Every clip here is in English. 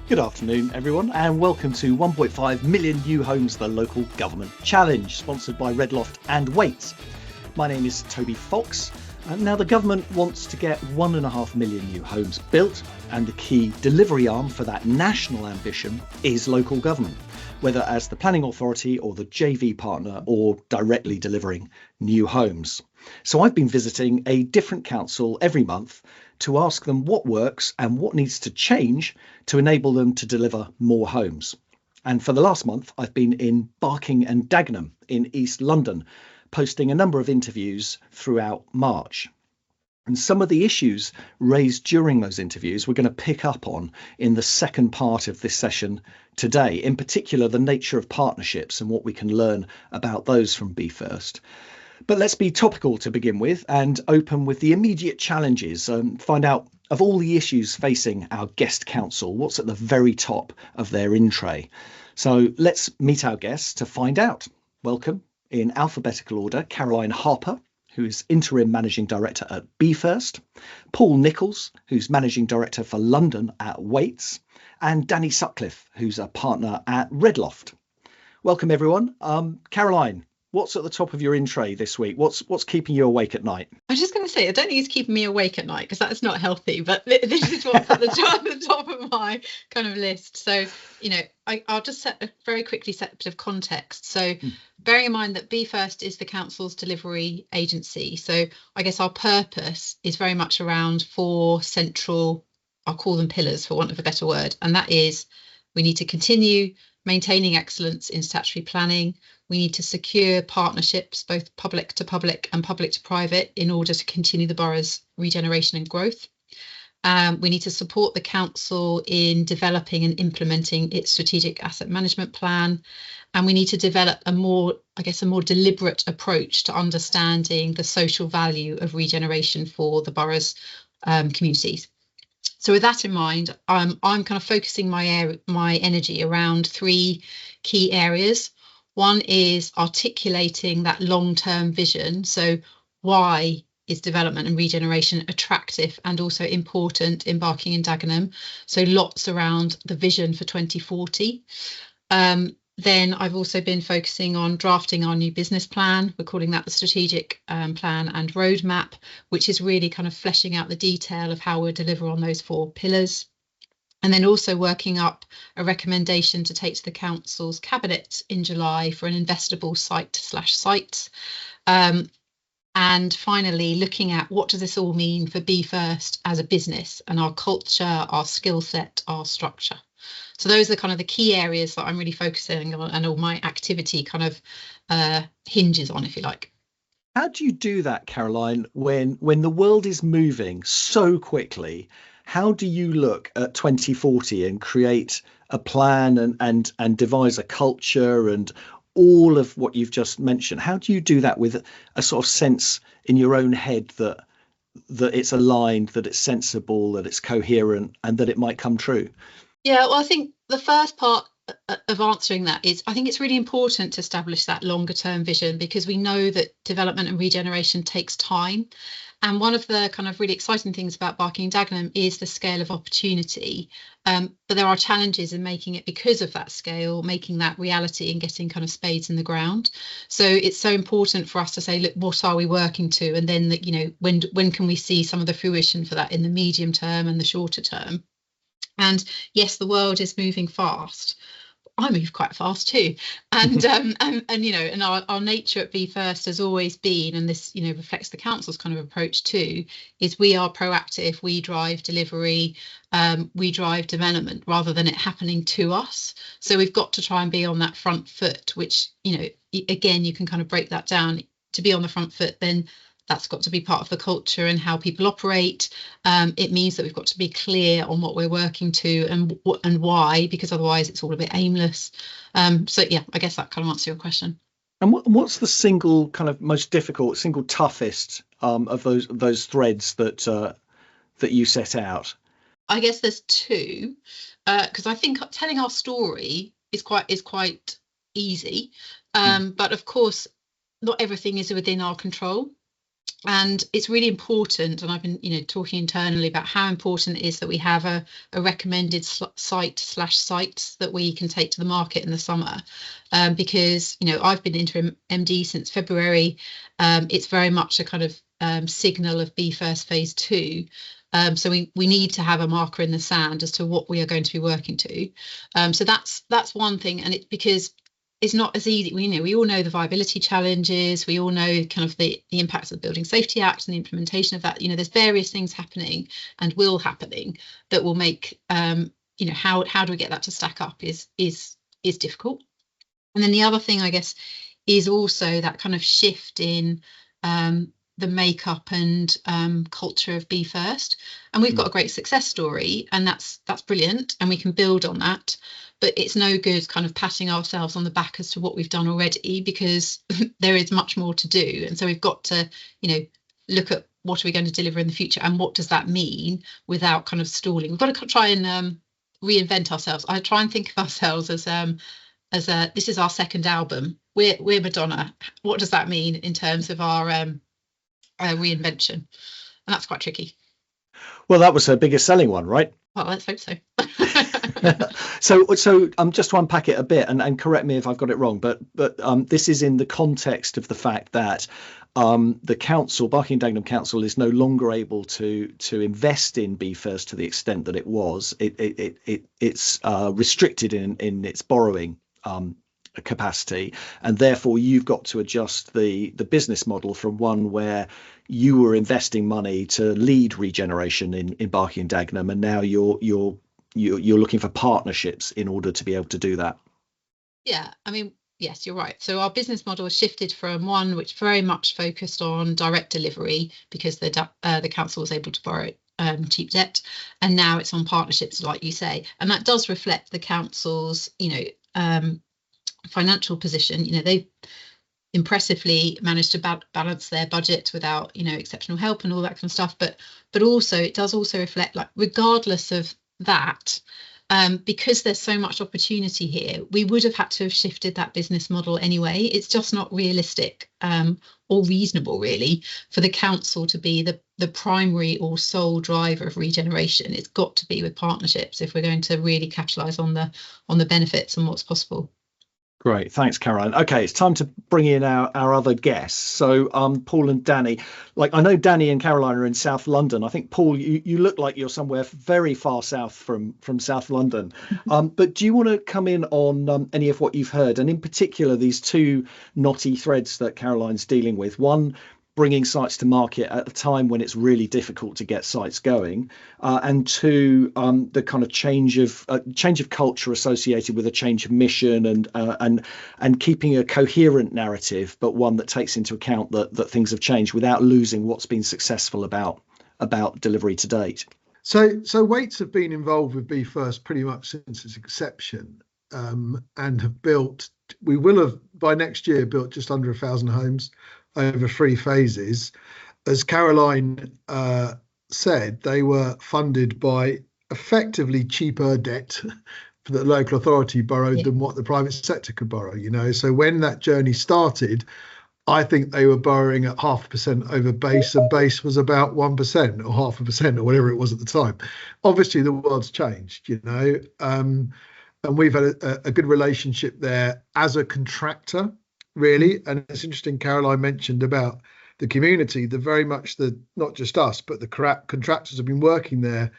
Good afternoon, everyone, and welcome to 1.5 million new homes, the local government challenge, sponsored by Loft and Wates. My name is Toby Fox. Now, the government wants to get 1.5 million new homes built, and the key delivery arm for that national ambition is local government, whether as the planning authority or the JV partner or directly delivering new homes. So I've been visiting a different council every month to ask them what works and what needs to change to enable them to deliver more homes. And for the last month, I've been in Barking and Dagenham in East London, posting a number of interviews throughout March. And some of the issues raised during those interviews we're going to pick up on in the second part of this session today, in particular the nature of partnerships and what we can learn about those from Be First. But let's be topical to begin with and open with the immediate challenges and find out, of all the issues facing our guest council, what's at the very top of their in tray. So let's meet our guests to find out. Welcome, in alphabetical order, Caroline Harper, who is Interim Managing Director at Be First, Paul Nicholls, who's Managing Director for London at Wates, and Danny Sutcliffe, who's a partner at Loft. Welcome, everyone. Caroline, what's at the top of your in tray this week? What's keeping you awake at night? I was just going to say, I don't think it's keeping me awake at night because that's not healthy, but this is what's at the top of my kind of list. So, I'll just very quickly set a bit of context. So bearing in mind that Be First is the council's delivery agency. So I guess our purpose is very much around 4 central, I'll call them pillars for want of a better word. And that is, we need to continue maintaining excellence in statutory planning. We need to secure partnerships, both public to public and public to private, in order to continue the borough's regeneration and growth. We need to support the council in developing and implementing its strategic asset management plan. And we need to develop a more deliberate approach to understanding the social value of regeneration for the borough's communities. So with that in mind, I'm kind of focusing my energy around 3 key areas. One is articulating that long-term vision. So why is development and regeneration attractive and also important in Barking and Dagenham? So lots around the vision for 2040. Then I've also been focusing on drafting our new business plan. We're calling that the strategic plan and roadmap, which is really kind of fleshing out the detail of how we'll deliver on those 4 pillars. And then also working up a recommendation to take to the council's cabinet in July for an investable site/sites. And finally, looking at what does this all mean for Be First as a business and our culture, our skill set, our structure. So those are kind of the key areas that I'm really focusing on and all my activity kind of hinges on, if you like. How do you do that, Caroline, when the world is moving so quickly? How do you look at 2040 and create a plan and devise a culture and all of what you've just mentioned? How do you do that with a sort of sense in your own head that it's aligned, that it's sensible, that it's coherent, and that it might come true? Yeah, well, I think the first part of answering that is I think it's really important to establish that longer term vision, because we know that development and regeneration takes time. And one of the kind of really exciting things about Barking Dagenham is the scale of opportunity. But there are challenges in making it, because of that scale, making that reality and getting kind of spades in the ground. So it's so important for us to say, look, what are we working to? And then, when can we see some of the fruition for that in the medium term and the shorter term? And yes, the world is moving fast. I move quite fast too, and our nature at Be First has always been, and this reflects the council's kind of approach too, is we are proactive, we drive delivery, we drive development rather than it happening to us. So we've got to try and be on that front foot, which again you can kind of break that down. To be on the front foot, then that's got to be part of the culture and how people operate. It means that we've got to be clear on what we're working to and why, because otherwise it's all a bit aimless. So yeah, I guess that kind of answers your question. And what's the single kind of most difficult, single toughest of those threads that you set out? I guess there's 2, because I think telling our story is quite easy, but of course not everything is within our control. And it's really important, and I've been, talking internally about how important it is that we have a recommended sites that we can take to the market in the summer, because I've been interim MD since February. It's very much a kind of signal of Be First phase 2. So we need to have a marker in the sand as to what we are going to be working to. So that's one thing, and it's because it's not as easy. We all know the viability challenges. We all know kind of the impacts of the Building Safety Act and the implementation of that. There's various things happening and will happening that will make how do we get that to stack up is difficult. And then the other thing, I guess, is also that kind of shift in the makeup and culture of Be First. And we've got a great success story, and that's brilliant, and we can build on that. But it's no good kind of patting ourselves on the back as to what we've done already, because there is much more to do. And so we've got to, look at what are we going to deliver in the future, and what does that mean without kind of stalling. We've got to try and reinvent ourselves. I try and think of ourselves as this is our second album. We're Madonna. What does that mean in terms of our reinvention? And that's quite tricky. Well, that was her biggest selling one, right? Well, let's hope so. So just to unpack it a bit, and correct me if I've got it wrong, but this is in the context of the fact that the council, Barking Dagenham Council, is no longer able to invest in Be First to the extent that it was. It's restricted in its borrowing capacity, and therefore you've got to adjust the business model from one where you were investing money to lead regeneration in Barking Dagenham, and now you're looking for partnerships in order to be able to do that. Yeah, I mean, yes, you're right. So our business model has shifted from one which very much focused on direct delivery, because the council was able to borrow cheap debt, and now it's on partnerships, like you say, and that does reflect the council's financial position. They've impressively managed to balance their budget without exceptional help and all that kind of stuff, but also it does also reflect, like, regardless of that, because there's so much opportunity here, we would have had to have shifted that business model anyway. It's just not realistic or reasonable, really, for the council to be the primary or sole driver of regeneration. It's got to be with partnerships if we're going to really capitalise on the benefits and what's possible. Great, thanks, Caroline. Okay, it's time to bring in our other guests. So Paul and Danny, like, I know Danny and Caroline are in South London. I think, Paul, you look like you're somewhere very far south from South London. But do you want to come in on any of what you've heard, and in particular these two knotty threads that Caroline's dealing with? One, bringing sites to market at a time when it's really difficult to get sites going, and two, the kind of change of culture associated with a change of mission, and keeping a coherent narrative, but one that takes into account that things have changed without losing what's been successful about delivery to date. So Wates have been involved with Be First pretty much since its inception, and have built. We will have by next year built just under 1,000 homes over 3 phases. As Caroline said, they were funded by effectively cheaper debt that the local authority borrowed than what the private sector could borrow. So when that journey started, I think they were borrowing at 0.5% over base, and base was about 1% or 0.5% or whatever it was at the time. Obviously the world's changed, and we've had a good relationship there as a contractor, really. And it's interesting, Caroline mentioned about the community, very much not just us, but the contractors have been working there.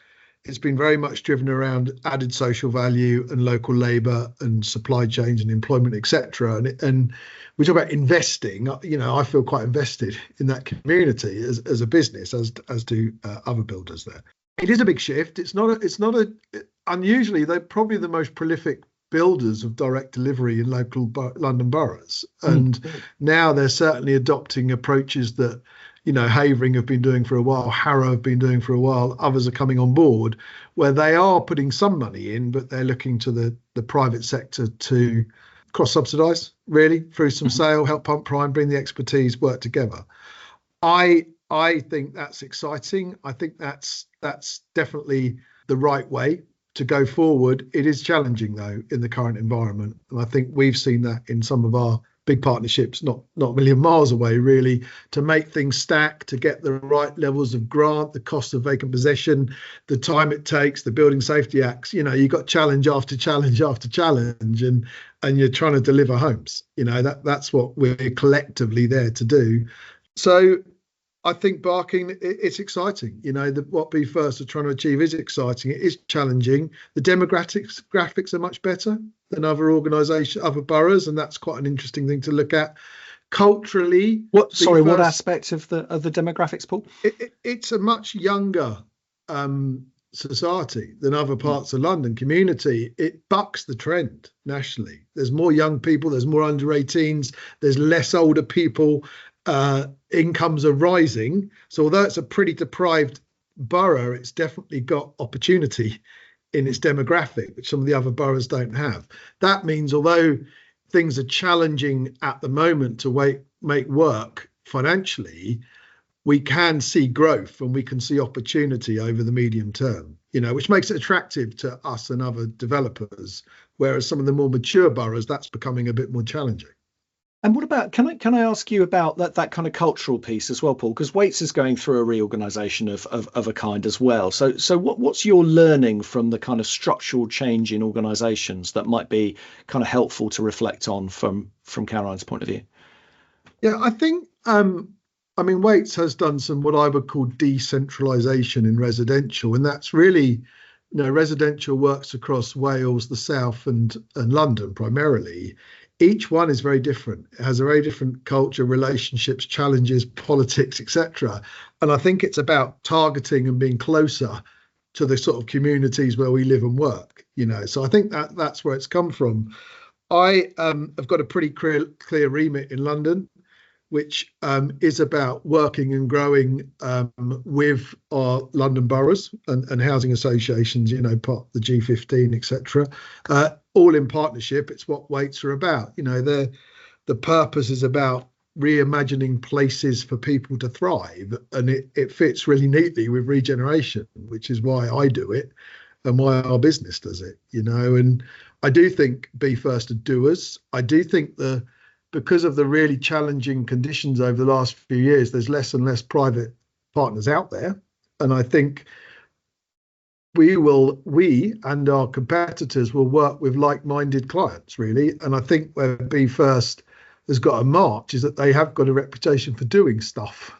It's been very much driven around added social value and local labour and supply chains and employment, etc. And we talk about investing. I feel quite invested in that community as a business, as do other builders there. It is a big shift. It's not unusually, they're probably the most prolific builders of direct delivery in local London boroughs, and now they're certainly adopting approaches that Havering have been doing for a while, Harrow have been doing for a while, others are coming on board, where they are putting some money in, but they're looking to the private sector to cross subsidise, really, through some sale, help pump prime, bring the expertise, work together. I think that's exciting. I think that's definitely the right way to go forward. It is challenging, though, in the current environment, and I think we've seen that in some of our big partnerships not a million miles away, really, to make things stack, to get the right levels of grant, the cost of vacant possession, the time it takes, the Building Safety Acts. You've got challenge after challenge after challenge, and you're trying to deliver homes. That's what we're collectively there to do. So I think Barking, it's exciting. What Be First are trying to achieve is exciting. It is challenging. The graphics are much better than other organisations, other boroughs, and that's quite an interesting thing to look at. Culturally, what aspect of the demographics, Paul? It's a much younger society than other parts of London. Community, it bucks the trend nationally. There's more young people, there's more under 18s, there's less older people. Incomes are rising, so although it's a pretty deprived borough, it's definitely got opportunity in its demographic, which some of the other boroughs don't have. That means although things are challenging at the moment to make work financially, we can see growth and we can see opportunity over the medium term, which makes it attractive to us and other developers, whereas some of the more mature boroughs, that's becoming a bit more challenging. And what about, can I ask you about that kind of cultural piece as well, Paul? Because Wates is going through a reorganisation of a kind as well. So what's your learning from the kind of structural change in organisations that might be kind of helpful to reflect on from Caroline's point of view? Yeah, I think, Wates has done some what I would call decentralisation in residential, and that's really, residential works across Wales, the South and London primarily. Each one is very different. It has a very different culture, relationships, challenges, politics, etc. And I think it's about targeting and being closer to the sort of communities where we live and work. So I think that's where it's come from. I have got a pretty clear remit in London, which is about working and growing with our London boroughs and housing associations, part of the G15, etc. All in partnership. It's what Wates are about. The purpose is about reimagining places for people to thrive, and it fits really neatly with regeneration, which is why I do it and why our business does it. And I do think Be First are doers. I do think because of the really challenging conditions over the last few years, there's less and less private partners out there. And I think we and our competitors will work with like-minded clients, really. And I think where Be First has got a march is that they have got a reputation for doing stuff,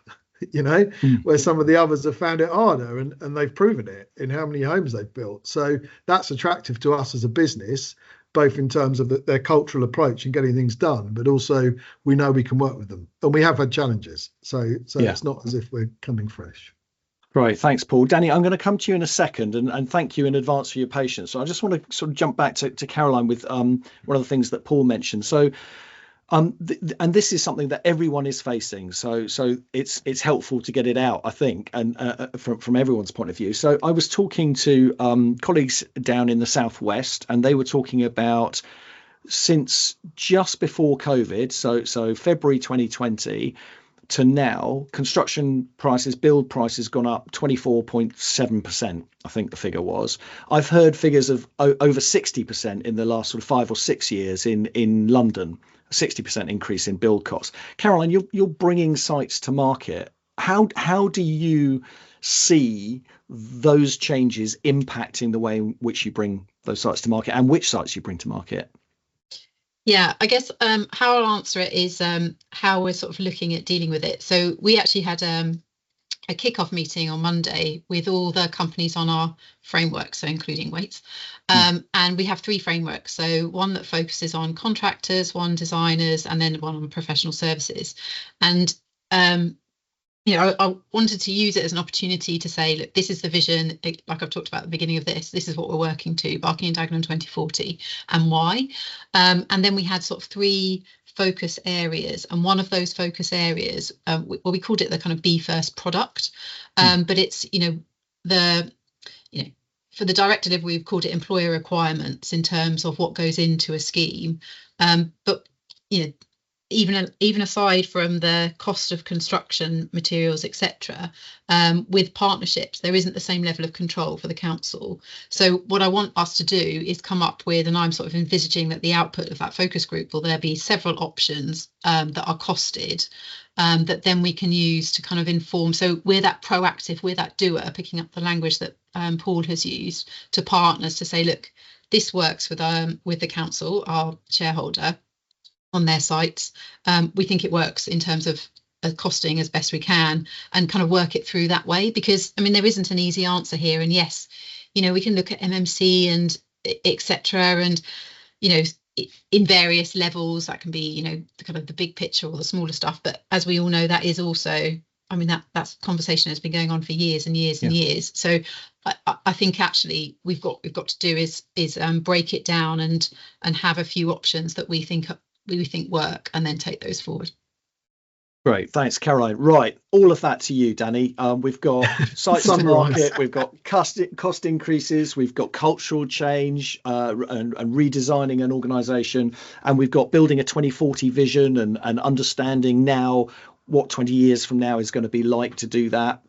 where some of the others have found it harder, and they've proven it in how many homes they've built. So that's attractive to us as a business, both in terms of their cultural approach and getting things done, but also we know we can work with them, and we have had challenges. So yeah. It's not as if we're coming fresh. Right, thanks, Paul. Danny, I'm going to come to you in a second, and thank you in advance for your patience. So I just want to sort of jump back to Caroline with one of the things that Paul mentioned. So, and this is something that everyone is facing. So it's helpful to get it out, I think, and from everyone's point of view. So I was talking to colleagues down in the southwest, and they were talking about since just before COVID, so February 2020. To now, construction prices, build prices gone up 24.7%, I think the figure was. I've heard figures of over 60% in the last sort of 5 or 6 years in London, a 60% increase in build costs. Caroline, you're bringing sites to market. How do you see those changes impacting the way in which you bring those sites to market and which sites you bring to market? Yeah, I guess how I'll answer it is how we're sort of looking at dealing with it. So we actually had a kick-off meeting on Monday with all the companies on our framework, so including Wates. And we have 3 frameworks. So one that focuses on contractors, one designers, and then one on professional services. And I wanted to use it as an opportunity to say, look, this is the vision, like I've talked about at the beginning of this is what we're working to, Barking Dagenham 2040, and why. And then we had sort of 3 focus areas, and one of those focus areas, we called it the kind of Be First product, but it's, for the direct delivery, we've called it employer requirements in terms of what goes into a scheme. But, even aside from the cost of construction materials, etc., with partnerships, there isn't the same level of control for the council. So what I want us to do is come up with, and I'm sort of envisaging that the output of that focus group will there be several options that are costed, that then we can use to kind of inform. So we're that proactive, we're that doer, picking up the language that Paul has used to partners to say, look, this works with the council, our shareholder, on their sites. We think it works in terms of costing as best we can, and kind of work it through that way, because I mean there isn't an easy answer here. And yes, you know, we can look at MMC and etc., and you know, in various levels that can be, you know, the kind of the big picture or the smaller stuff, but as we all know, that is also, I mean, that conversation has been going on for years and years and years. So I think actually we've got to do is break it down and have a few options that we think work, and then take those forward. Great, thanks, Caroline. Right, all of that to you, Danny. We've got sites to market, we've got cost increases, we've got cultural change and redesigning an organisation, and we've got building a 2040 vision and understanding now what 20 years from now is going to be like to do that.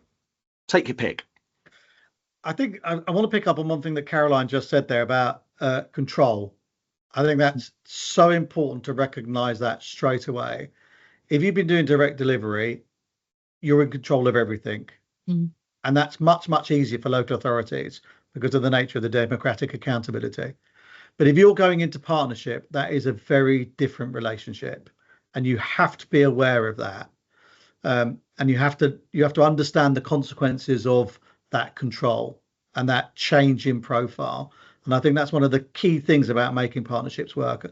Take your pick. I think I want to pick up on one thing that Caroline just said there about control. I think that's so important to recognise that straight away. If you've been doing direct delivery, you're in control of everything. And that's much, much easier for local authorities because of the nature of the democratic accountability. But if you're going into partnership, that is a very different relationship, and you have to be aware of that. And you have to understand the consequences of that control and that change in profile. And I think that's one of the key things about making partnerships work.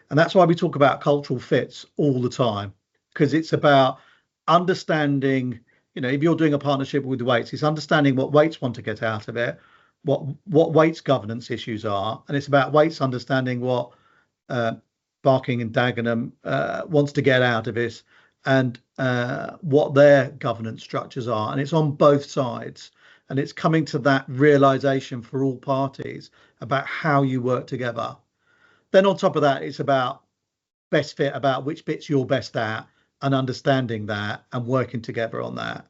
And that's why we talk about cultural fits all the time, because it's about understanding, you know, if you're doing a partnership with Wates, it's understanding what Wates want to get out of it, what Wates governance issues are, and it's about Wates understanding what Barking and Dagenham wants to get out of it, and what their governance structures are. And it's on both sides, and it's coming to that realization for all parties about how you work together. Then on top of that, it's about best fit, about which bits you're best at, and understanding that and working together on that,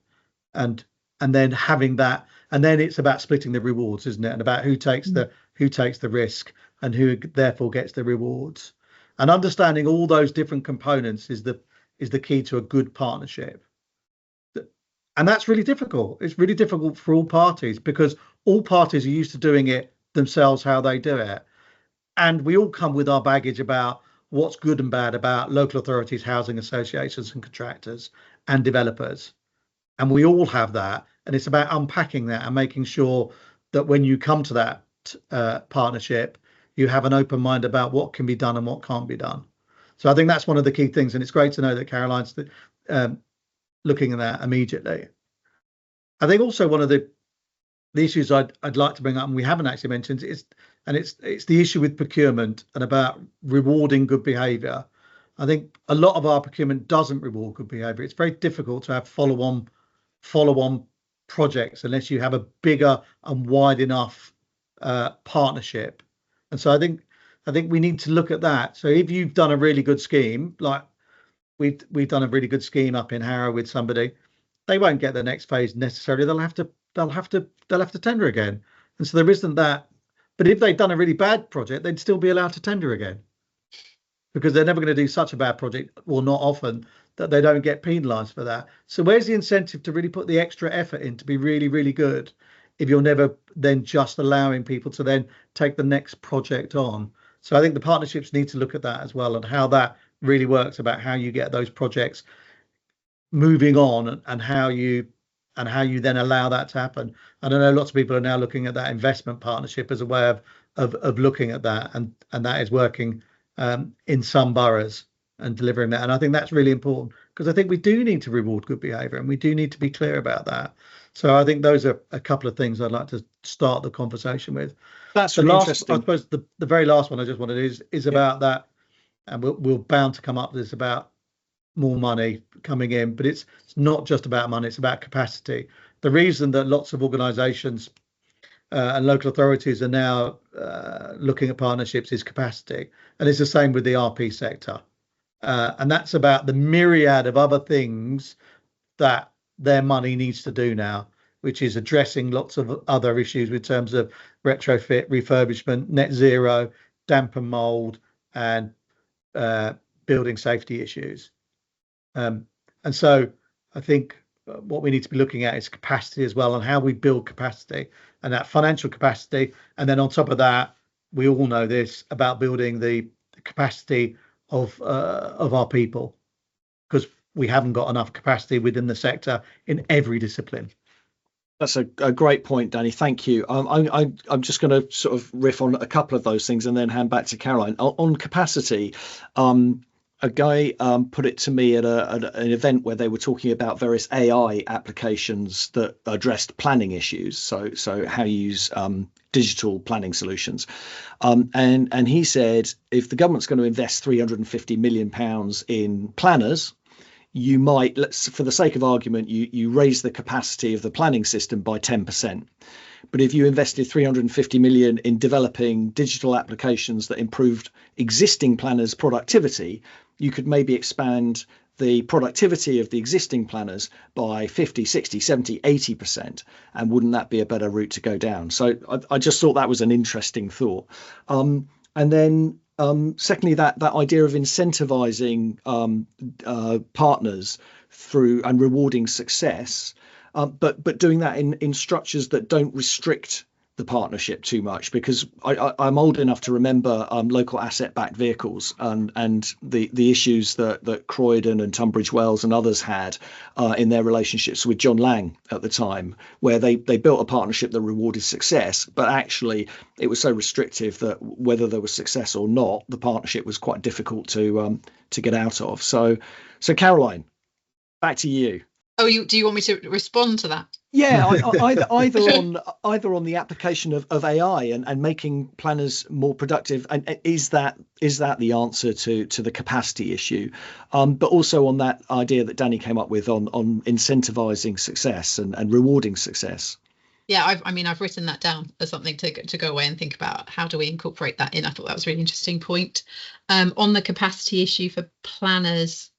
and then having that, and then it's about splitting the rewards, isn't it? And about who takes the risk and who therefore gets the rewards. And understanding all those different components is the key to a good partnership. And that's really difficult. It's really difficult for all parties, because all parties are used to doing it themselves, how they do it. And we all come with our baggage about what's good and bad about local authorities, housing associations and contractors and developers. And we all have that. And it's about unpacking that and making sure that when you come to that partnership, you have an open mind about what can be done and what can't be done. So I think that's one of the key things. And it's great to know that Caroline's looking at that immediately. I think also one of the issues I'd like to bring up, and we haven't actually mentioned, is it's the issue with procurement and about rewarding good behaviour. I think a lot of our procurement doesn't reward good behaviour. It's very difficult to have follow-on projects unless you have a bigger and wide enough partnership. And so I think we need to look at that. So if you've done a really good scheme, like we've done a really good scheme up in Harrow with somebody, they won't get the next phase necessarily. They'll have to tender again. And so there isn't that. But if they'd done a really bad project, they'd still be allowed to tender again, because they're never going to do such a bad project, or not often, that they don't get penalised for that. So where's the incentive to really put the extra effort in to be really, really good, if you're never then just allowing people to then take the next project on? So I think the partnerships need to look at that as well, and how that really works, about how you get those projects moving on, and how you then allow that to happen. And I know lots of people are now looking at that investment partnership as a way of looking at that, and that is working in some boroughs and delivering that. And I think that's really important, because I think we do need to reward good behaviour, and we do need to be clear about that. So I think those are a couple of things I'd like to start the conversation with. That's really interesting. I suppose the very last one I just wanted is about that, and we're bound to come up with this, about more money coming in, but it's not just about money, it's about capacity. The reason that lots of organisations and local authorities are now looking at partnerships is capacity, and it's the same with the RP sector. and that's about the myriad of other things that their money needs to do now, which is addressing lots of other issues in terms of retrofit, refurbishment, net zero, damp and mold, and building safety issues. And so I think what we need to be looking at is capacity as well, and how we build capacity and that financial capacity. And then on top of that, we all know this about building the capacity of our people, because we haven't got enough capacity within the sector in every discipline. That's a great point, Danny. Thank you. I'm just going to sort of riff on a couple of those things and then hand back to Caroline. On capacity, a guy put it to me at an event where they were talking about various AI applications that addressed planning issues. So how you use digital planning solutions. And he said, if the government's going to invest £350 million in planners, you might, for the sake of argument, you raise the capacity of the planning system by 10%. But if you invested 350 million in developing digital applications that improved existing planners' productivity, you could maybe expand the productivity of the existing planners by 50, 60, 70, 80%. And wouldn't that be a better route to go down? So I just thought that was an interesting thought. And then secondly, that idea of incentivizing partners through and rewarding success, but doing that in structures that don't restrict the partnership too much, because I'm old enough to remember local asset-backed vehicles and the issues that Croydon and Tunbridge Wells and others had in their relationships with John Lang at the time, where they built a partnership that rewarded success, but actually it was so restrictive that whether there was success or not, the partnership was quite difficult to get out of. So Caroline, back to you. Oh, do you want me to respond to that? Yeah, either on the application of AI and making planners more productive, and is that the answer to the capacity issue, but also on that idea that Danny came up with on incentivizing success and rewarding success. Yeah, I've written that down as something to go away and think about. How do we incorporate that in? I thought that was a really interesting point. On the capacity issue for planners,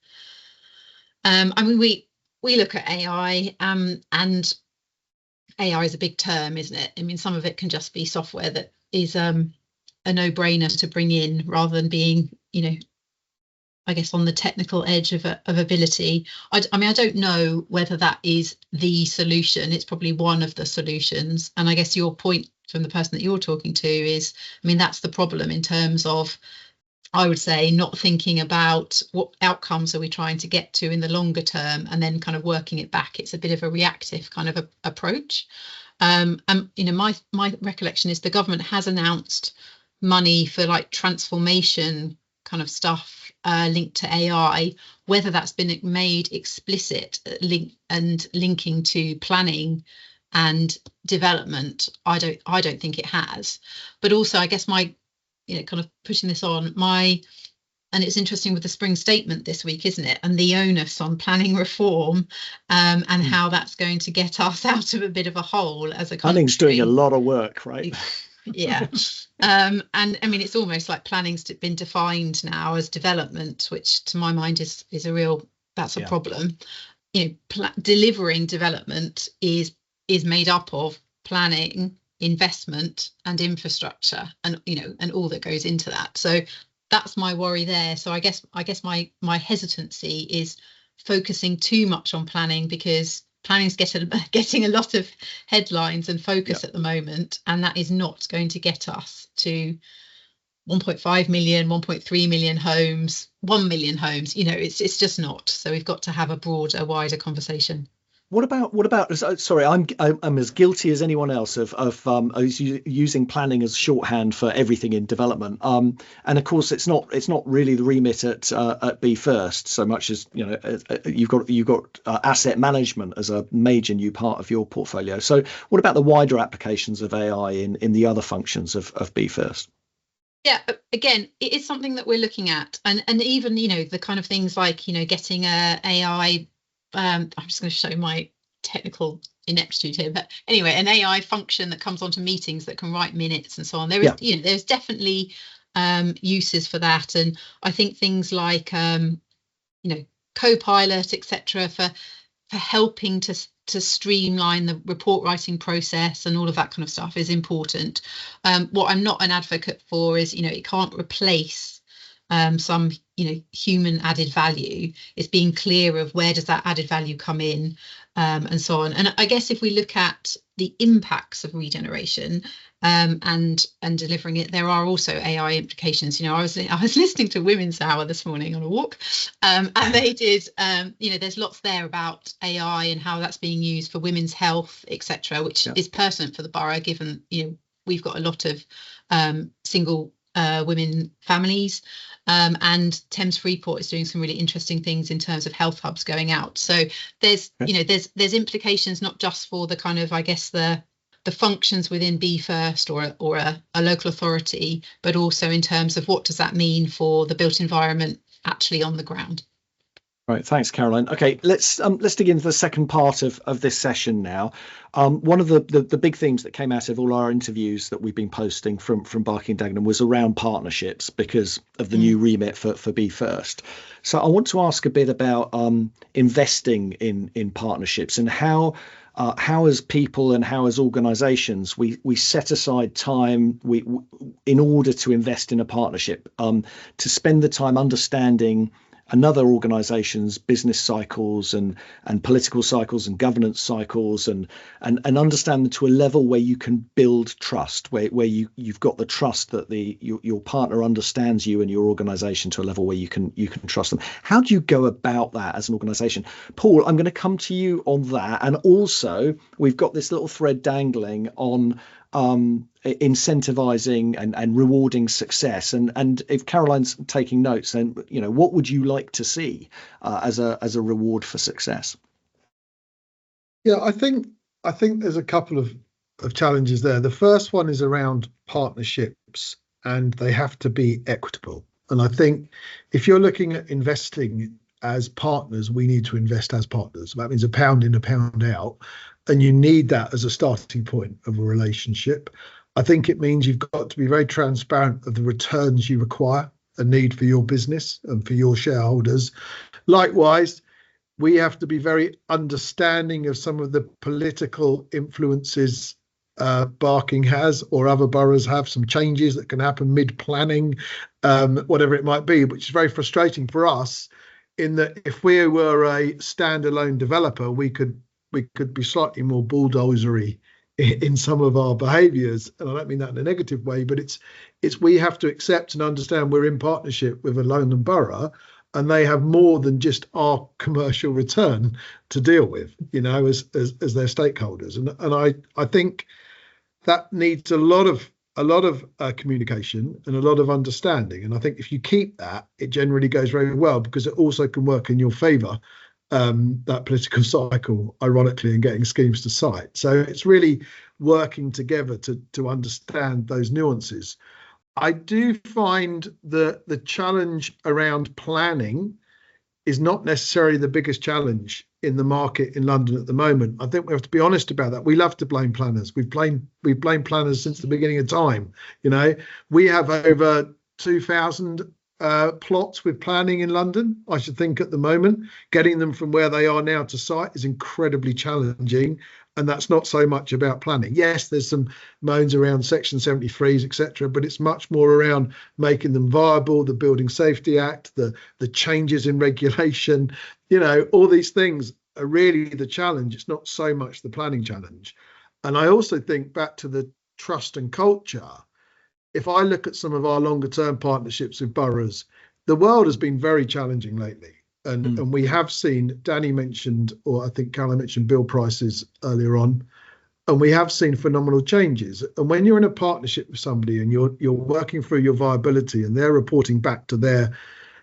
we look at AI, and AI is a big term, isn't it? I mean, some of it can just be software that is a no-brainer to bring in, rather than being, I guess, on the technical edge of ability. I don't know whether that is the solution. It's probably one of the solutions. And I guess your point from the person that you're talking to is, that's the problem in terms of, I would say, not thinking about what outcomes are we trying to get to in the longer term and then kind of working it back. It's a bit of a reactive kind of approach. My recollection is the government has announced money for like transformation kind of stuff linked to AI. Whether that's been made explicit linking to planning and development, I don't think it has. But also, I guess kind of pushing this on and it's interesting with the spring statement this week, isn't it? And the onus on planning reform, and how that's going to get us out of a bit of a hole as a country. Planning's doing a lot of work, right? Yeah. And it's almost like planning's been defined now as development, which to my mind is a problem. Delivering development is made up of planning, investment and infrastructure, and and all that goes into that. So that's my worry there. So I guess my hesitancy is focusing too much on planning, because planning's getting a lot of headlines and focus at the moment, and that is not going to get us to 1.5 million, 1.3 million homes, 1 million homes. It's just not. So we've got to have a broader, wider conversation. What about? Sorry, I'm as guilty as anyone else of using planning as shorthand for everything in development. And of course, it's not really the remit at Be First so much as you've got asset management as a major new part of your portfolio. So what about the wider applications of AI in the other functions of Be First? Yeah, again, it is something that we're looking at, and even the kind of things like getting a AI. I'm just going to show my technical ineptitude here, but anyway, an AI function that comes onto meetings that can write minutes and so on. There is, there's definitely uses for that. And I think things like Copilot, etc., for helping to streamline the report writing process and all of that kind of stuff is important. What I'm not an advocate for is, it can't replace some human added value. It's being clear of where does that added value come in, and so on. And I guess if we look at the impacts of regeneration and delivering it, there are also AI implications. I was listening to Women's Hour this morning on a walk, and they did there's lots there about AI and how that's being used for women's health, etc., which is pertinent for the borough, given we've got a lot of single women families, and Thames Freeport is doing some really interesting things in terms of health hubs going out. So there's there's implications not just for the kind of, I guess, the functions within Be First or a local authority, but also in terms of what does that mean for the built environment actually on the ground. Right, thanks, Caroline. Okay, let's dig into the second part of this session now. One of the big themes that came out of all our interviews that we've been posting from Barking Dagenham was around partnerships because of the new remit for Be First. So I want to ask a bit about investing in partnerships and how as people and how as organisations we set aside time in order to invest in a partnership, to spend the time understanding another organisation's business cycles and political cycles and governance cycles and understand them to a level where you can build trust, where you've got the trust that your partner understands you and your organisation to a level where you can trust them. How do you go about that as an organisation? Paul, I'm going to come to you on that, and also we've got this little thread dangling on incentivizing and rewarding success, and if Caroline's taking notes, then what would you like to see as a reward for success? Yeah, I think there's a couple of challenges there. The first one is around partnerships, and they have to be equitable. And I think if you're looking at investing as partners, we need to invest as partners. That means a pound in, a pound out. And you need that as a starting point of a relationship. I think it means you've got to be very transparent of the returns you require and need for your business and for your shareholders. Likewise, we have to be very understanding of some of the political influences Barking has or other boroughs have, some changes that can happen mid-planning, whatever it might be, which is very frustrating for us in that if we were a standalone developer, we could be slightly more bulldozery in some of our behaviours, and I don't mean that in a negative way, but it's we have to accept and understand we're in partnership with a London borough, and they have more than just our commercial return to deal with, as their stakeholders, and I think that needs a lot of communication and a lot of understanding, and I think if you keep that, it generally goes very well because it also can work in your favour. That political cycle, ironically, and getting schemes to site. So it's really working together to understand those nuances. I do find that the challenge around planning is not necessarily the biggest challenge in the market in London at the moment. I think we have to be honest about that. We love to blame planners. We've blamed planners since the beginning of time. We have over 2,000 plots with planning in London. I should think at the moment getting them from where they are now to site is incredibly challenging, and that's not so much about planning. Yes, there's some moans around Section 73s, etc., but it's much more around making them viable, the Building Safety Act, the changes in regulation, all these things are really the challenge. It's not so much the planning challenge. And I also think back to the trust and culture. If I look at some of our longer term partnerships with boroughs, the world has been very challenging lately. And we have seen, Danny mentioned, or I think Caroline mentioned bill prices earlier on, and we have seen phenomenal changes. And when you're in a partnership with somebody and you're working through your viability and they're reporting back to their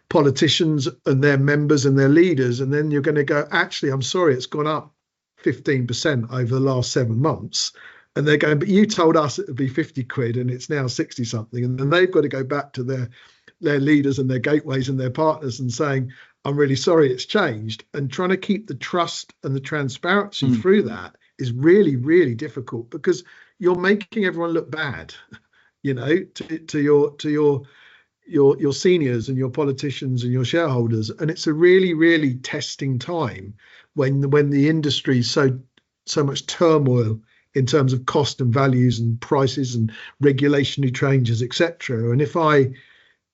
politicians and their members and their leaders, and then you're going to go, actually, I'm sorry, it's gone up 15% over the last 7 months. And they're going, but you told us it would be 50 quid and it's now 60 something. And then they've got to go back to their leaders and their gateways and their partners and saying, I'm really sorry, it's changed. And trying to keep the trust and the transparency through that is really, really difficult because you're making everyone look bad, to your seniors and your politicians and your shareholders, and it's a really, really testing time when the industry's so much turmoil in terms of cost and values and prices and regulatory changes, etc. And if I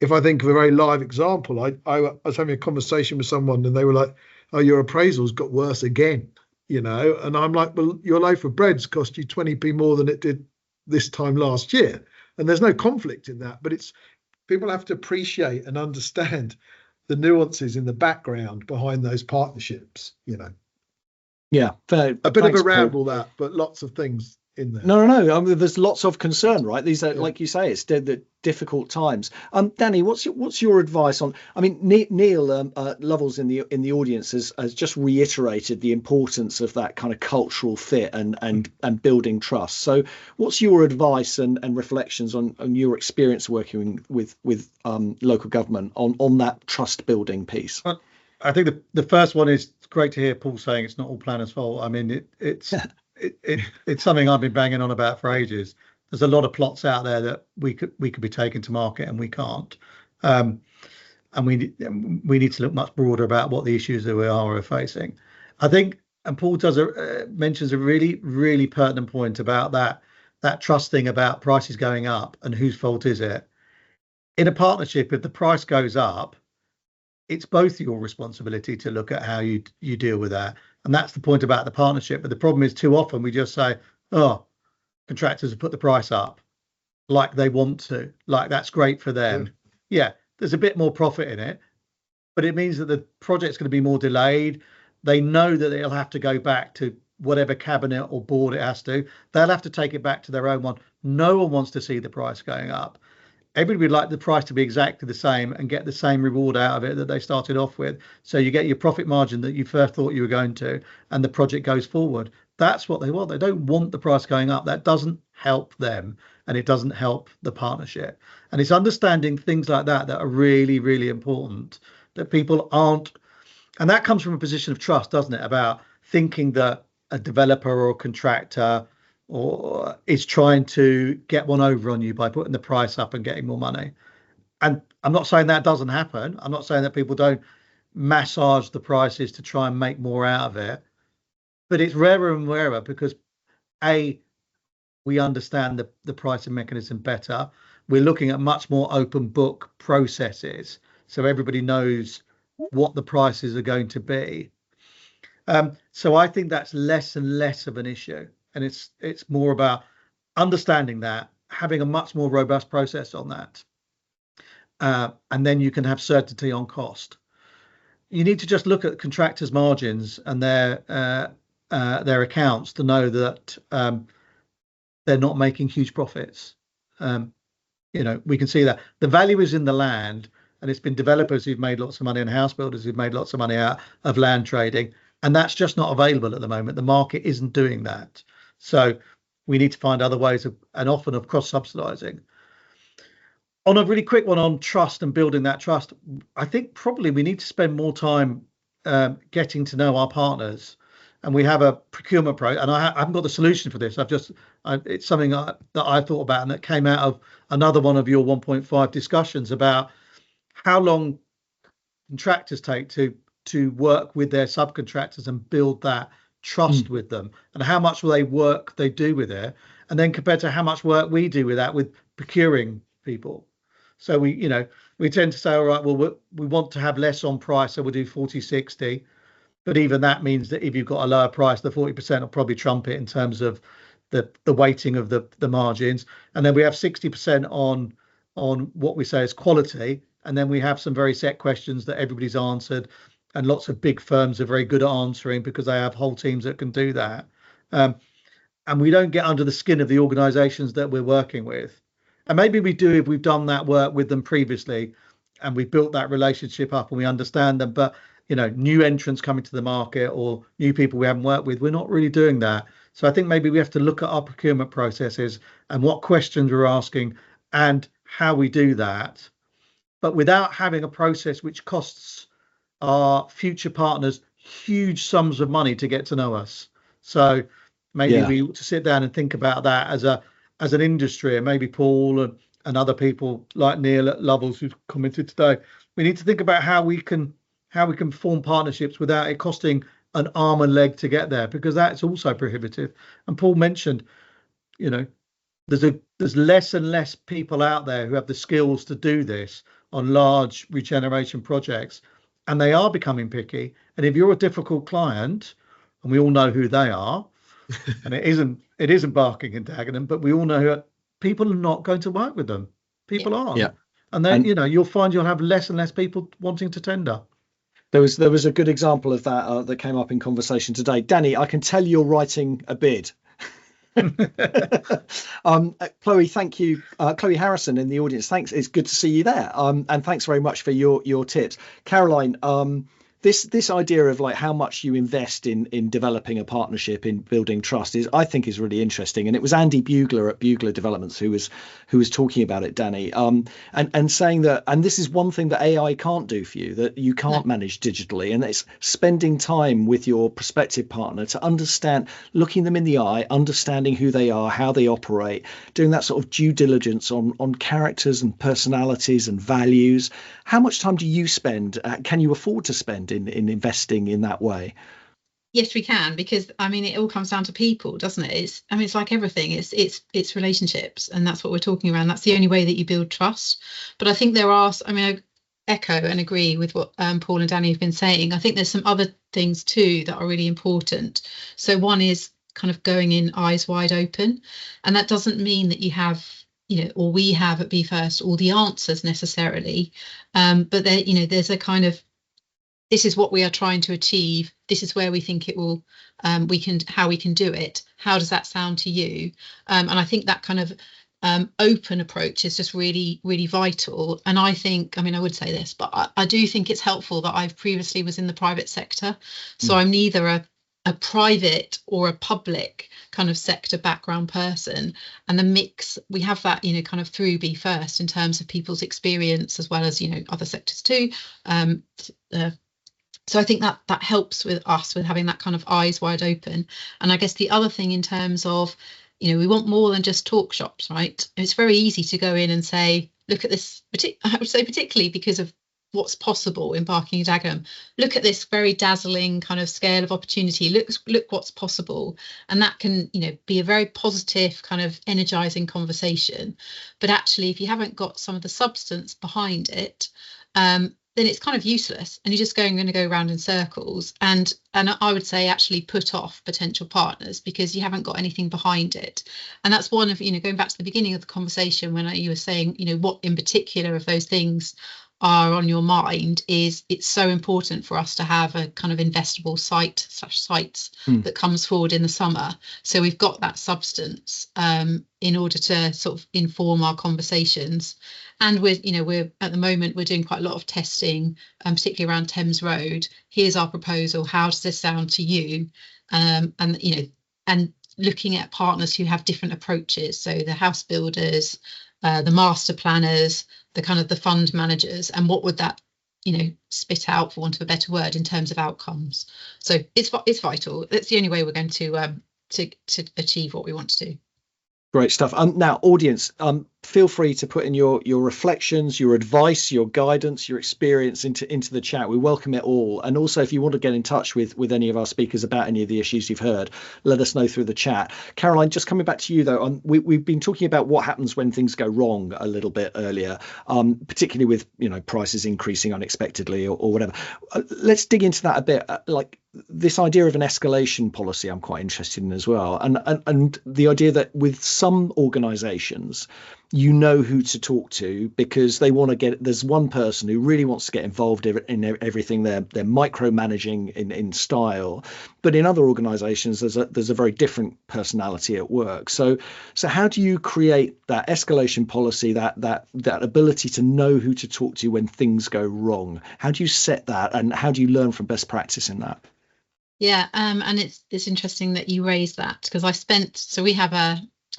think of a very live example, I was having a conversation with someone and they were like, "Oh, your appraisal's got worse again," and I'm like, "Well, your loaf of bread's cost you 20p more than it did this time last year," and there's no conflict in that, but it's people have to appreciate and understand the nuances in the background behind those partnerships. Yeah, fair. A bit Thanks, of a ramble Paul. that, but lots of things in there. No. I mean, there's lots of concern, right? These are, like you say, it's the difficult times. Danny, what's your advice on? I mean, Neil Lovell's in the audience has just reiterated the importance of that kind of cultural fit and building trust. So, what's your advice and reflections on your experience working with local government on that trust building piece? Well, I think the first one is great to hear Paul saying it's not all planners' fault. I mean, it's something I've been banging on about for ages. There's a lot of plots out there that we could be taking to market and we can't. And we need to look much broader about what the issues that we are facing. I think, and Paul mentions a really, really pertinent point about that trust thing about prices going up and whose fault is it? In a partnership, if the price goes up, it's both your responsibility to look at how you deal with that. And that's the point about the partnership. But the problem is too often we just say, oh, contractors have put the price up like they want to, like that's great for them. Yeah, there's a bit more profit in it, but it means that the project's going to be more delayed. They know that they'll have to go back to whatever cabinet or board it has to. They'll have to take it back to their own one. No one wants to see the price going up. Everybody would like the price to be exactly the same and get the same reward out of it that they started off with. So you get your profit margin that you first thought you were going to, and the project goes forward. That's what they want. They don't want the price going up. That doesn't help them, and it doesn't help the partnership. And it's understanding things like that are really, really important, that people aren't. And that comes from a position of trust, doesn't it? About thinking that a developer or a contractor or is trying to get one over on you by putting the price up and getting more money. And I'm not saying that doesn't happen. I'm not saying that people don't massage the prices to try and make more out of it. But it's rarer and rarer because, A, we understand the pricing mechanism better. We're looking at much more open book processes, so everybody knows what the prices are going to be. So I think that's less and less of an issue. And it's more about understanding that, having a much more robust process on that. And then you can have certainty on cost. You need to just look at contractors' margins and their accounts to know that they're not making huge profits. We can see that the value is in the land, and it's been developers who've made lots of money and house builders who've made lots of money out of land trading. And that's just not available at the moment. The market isn't doing that. So we need to find other ways and often of cross-subsidizing. On a really quick one on trust and building that trust, I think probably we need to spend more time getting to know our partners. And we have a procurement and I haven't got the solution for this. It's something that I thought about, and it came out of another one of your 1.5 discussions about how long contractors take to work with their subcontractors and build that trust with them, and how much work they do with it, and then compared to how much work we do with that with procuring people. So we tend to say, all right, well, we want to have less on price, so we'll do 40-60, but even that means that if you've got a lower price, the 40% will probably trump it in terms of the weighting of the margins. And then we have 60% on what we say is quality, and then we have some very set questions that everybody's answered. And lots of big firms are very good at answering because they have whole teams that can do that. And we don't get under the skin of the organisations that we're working with. And maybe we do if we've done that work with them previously and we've built that relationship up and we understand them. But, new entrants coming to the market or new people we haven't worked with, we're not really doing that. So I think maybe we have to look at our procurement processes and what questions we're asking and how we do that. But without having a process which costs our future partners huge sums of money to get to know us. So maybe we ought to sit down and think about that as an industry, and maybe Paul and other people like Neil at Lovells who's commented today, we need to think about how we can form partnerships without it costing an arm and leg to get there, because that's also prohibitive. And Paul mentioned, you know, there's less and less people out there who have the skills to do this on large regeneration projects, and they are becoming picky. And if you're a difficult client, and we all know who they are, and it isn't Barking and Dagenham, but we all know who people are not going to work with them. People aren't. Yeah. And then, you'll find you'll have less and less people wanting to tender. There was a good example of that that came up in conversation today. Danny, I can tell you're writing a bid. Chloe, thank you. Chloe Harrison in the audience, thanks. It's good to see you there. And thanks very much for your tips. Caroline, this idea of like how much you invest in developing a partnership, in building trust, I think is really interesting. And it was Andy Bugler at Bugler Developments who was talking about it, Danny, and saying that, and this is one thing that AI can't do for you, that you can't manage digitally, and it's spending time with your prospective partner to understand, looking them in the eye, understanding who they are, how they operate, doing that sort of due diligence on characters and personalities and values. How much time do you spend? Can you afford to spend in investing in that way? Yes, we can, because I mean, it all comes down to people, doesn't it? It's like everything. It's relationships, and that's what we're talking around. That's the only way that you build trust. But I think I echo and agree with what Paul and Danny have been saying. I think there's some other things too that are really important. So one is kind of going in eyes wide open, and that doesn't mean that you have, or we have at Be First all the answers necessarily, but there's a kind of, this is what we are trying to achieve. This is where we think it will, how we can do it. How does that sound to you? And I think that kind of open approach is just really, really vital. And I think, I would say this, but I do think it's helpful that I've previously was in the private sector. So I'm neither a private or a public kind of sector background person, and the mix, we have that, kind of through Be First in terms of people's experience as well as, other sectors too. So I think that helps with us with having that kind of eyes wide open. And I guess the other thing in terms of, we want more than just talk shops, right? It's very easy to go in and say, look at this, I would say particularly because of what's possible in Barking Dagenham. Look at this very dazzling kind of scale of opportunity. Look what's possible. And that can, be a very positive kind of energizing conversation. But actually, if you haven't got some of the substance behind it, then it's kind of useless, and you're just going to go around in circles, and I would say actually put off potential partners because you haven't got anything behind it. And that's one of, going back to the beginning of the conversation when you were saying, what in particular of those things are on your mind, is it's so important for us to have a kind of investable sites that comes forward in the summer, so we've got that substance in order to sort of inform our conversations. And we're at the moment we're doing quite a lot of testing, particularly around Thames Road. Here's our proposal, how does this sound to you? And looking at partners who have different approaches, so the house builders, the master planners, the kind of the fund managers, and what would that spit out, for want of a better word, in terms of outcomes. So it's vital. That's the only way we're going to achieve what we want to do. Great stuff. Now, audience, feel free to put in your reflections, your advice, your guidance, your experience into the chat. We welcome it all. And also, if you want to get in touch with any of our speakers about any of the issues you've heard, let us know through the chat. Caroline, just coming back to you though, we've been talking about what happens when things go wrong a little bit earlier, particularly with prices increasing unexpectedly or whatever. Let's dig into that a bit. Like this idea of an escalation policy, I'm quite interested in as well, and the idea that with some organisations, who to talk to because they want to get, there's one person who really wants to get involved in everything. They're micromanaging in style, but in other organizations there's a very different personality at work. So how do you create that escalation policy, that ability to know who to talk to when things go wrong? How do you set that, and how do you learn from best practice in that? Yeah, and it's interesting that you raised that, because I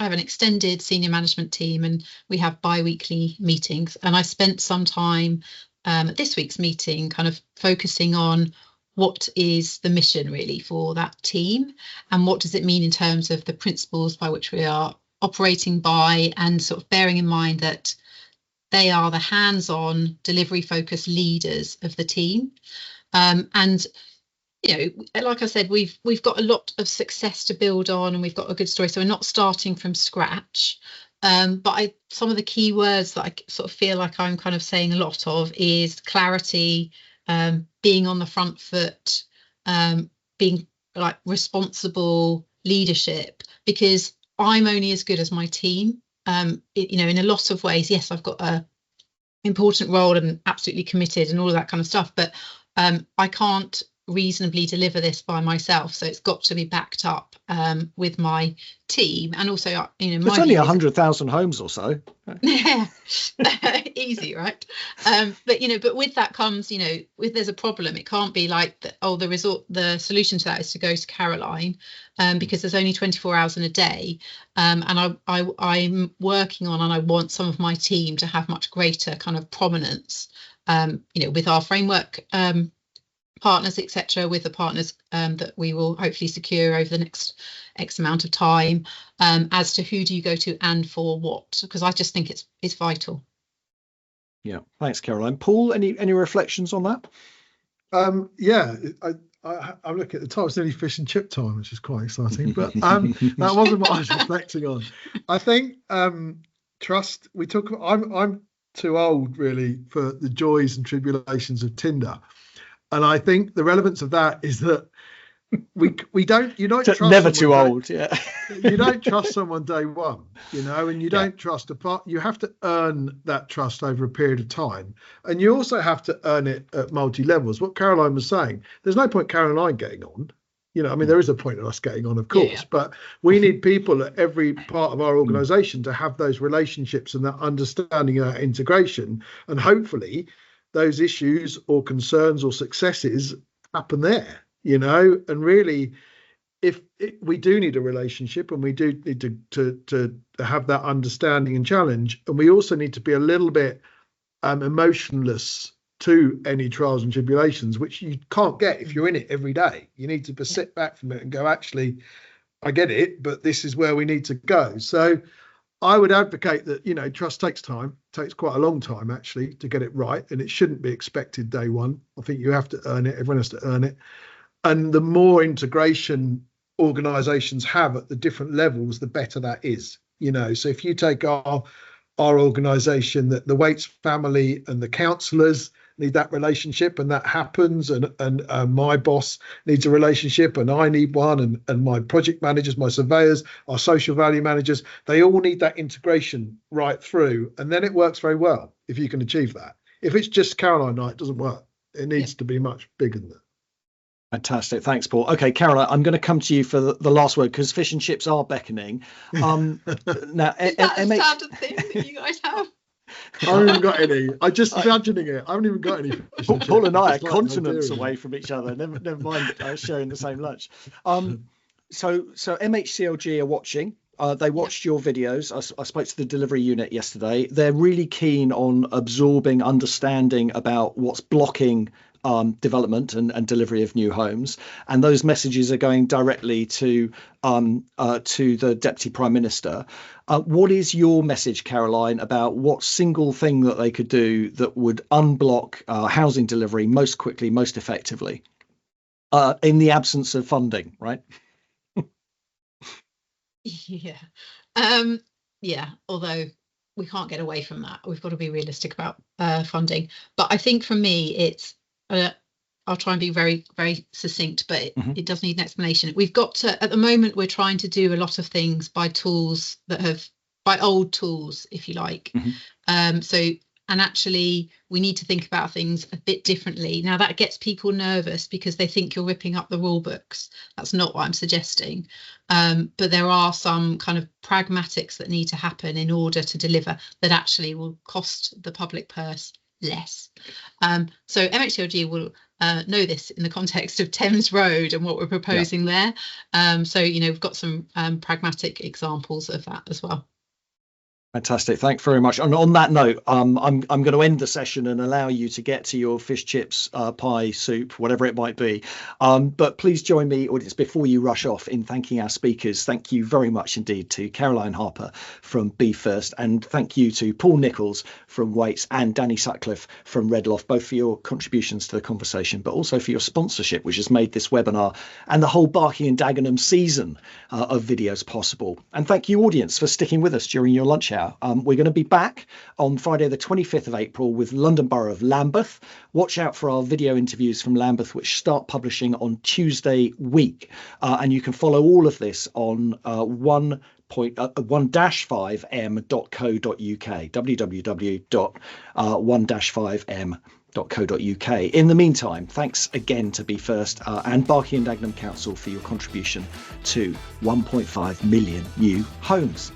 have an extended senior management team, and we have bi-weekly meetings, and I spent some time at this week's meeting kind of focusing on what is the mission really for that team, and what does it mean in terms of the principles by which we are operating by, and sort of bearing in mind that they are the hands-on, delivery-focused leaders of the team. And like I said, we've got a lot of success to build on, and we've got a good story. So we're not starting from scratch. But some of the key words that I sort of feel like I'm kind of saying a lot of is clarity, being on the front foot, being like responsible leadership, because I'm only as good as my team. In a lot of ways, yes, I've got a important role and absolutely committed and all of that kind of stuff, but I can't reasonably deliver this by myself, so it's got to be backed up with my team. And also, it's only 100,000 homes or so. Yeah. Easy, right? But with that comes, if there's a problem, it can't be like the solution to that is to go to Caroline, because there's only 24 hours in a day, and I'm working on, and I want some of my team to have much greater kind of prominence, with our framework partners, etc., with the partners that we will hopefully secure over the next X amount of time, as to who do you go to and for what, because I just think it's vital. Yeah, thanks, Caroline. Paul, any reflections on that? I'm looking at the time. It's nearly fish and chip time, which is quite exciting, but that wasn't what I was reflecting on. I think trust. I'm too old really for the joys and tribulations of Tinder. And I think the relevance of that is that you don't trust never too old. Yeah. You don't trust someone day one, and you don't trust you have to earn that trust over a period of time. And you also have to earn it at multi levels. What Caroline was saying, there's no point Caroline getting on. There is a point of us getting on, of course, but we need people at every part of our organisation to have those relationships and that understanding and that integration. And hopefully those issues or concerns or successes happen there, and really, we do need a relationship, and we do need to have that understanding and challenge, and we also need to be a little bit emotionless to any trials and tribulations, which you can't get if you're in it every day. You need to sit back from it and go, actually, I get it, but this is where we need to go. So I would advocate that, trust takes time, takes quite a long time actually to get it right, and it shouldn't be expected day one. I think you have to earn it. Everyone has to earn it. And the more integration organisations have at the different levels, the better that is. So if you take our organisation, that the Wates family and the councillors need that relationship, and that happens, and my boss needs a relationship, and I need one, and my project managers, my surveyors, our social value managers, they all need that integration right through, and then it works very well if you can achieve that. If it's just Caroline night, it doesn't work. It needs to be much bigger than that. Fantastic, thanks, Paul. Okay, Caroline, I'm going to come to you for the last word, because fish and chips are beckoning. Now, is that a standard thing that you guys have? I haven't even got any. I'm just imagining it. I haven't even got any. Paul and I are continents away from each other. Never mind sharing the same lunch. So MHCLG are watching. They watched your videos. I spoke to the delivery unit yesterday. They're really keen on absorbing understanding about what's blocking development and delivery of new homes, and those messages are going directly to the Deputy Prime Minister. What is your message, Caroline, about what single thing that they could do that would unblock housing delivery most quickly, most effectively, in the absence of funding, right? Although we can't get away from that, we've got to be realistic about funding. But I think for me, it's I'll try and be very, very succinct, but it does need an explanation. We've got to, at the moment, we're trying to do a lot of things by old tools, if you like. And actually, we need to think about things a bit differently. Now, that gets people nervous because they think you're ripping up the rule books. That's not what I'm suggesting. But there are some kind of pragmatics that need to happen in order to deliver that actually will cost the public purse less. So MHCLG will know this in the context of Thames Road and what we're proposing there. So, we've got some pragmatic examples of that as well. Fantastic. Thanks very much. And on that note, I'm going to end the session and allow you to get to your fish chips, pie, soup, whatever it might be. But please join me, audience, before you rush off, in thanking our speakers. Thank you very much indeed to Caroline Harper from Be First, and thank you to Paul Nicholls from Wates and Danny Sutcliffe from Loft, both for your contributions to the conversation, but also for your sponsorship, which has made this webinar and the whole Barking and Dagenham season of videos possible. And thank you, audience, for sticking with us during your lunch hour. We're going to be back on Friday the 25th of April with London Borough of Lambeth. Watch out for our video interviews from Lambeth, which start publishing on Tuesday week. And you can follow all of this on 1-5m.co.uk, www.1-5m.co.uk. In the meantime, thanks again to Be First and Barking and Dagenham Council for your contribution to 1.5 million new homes.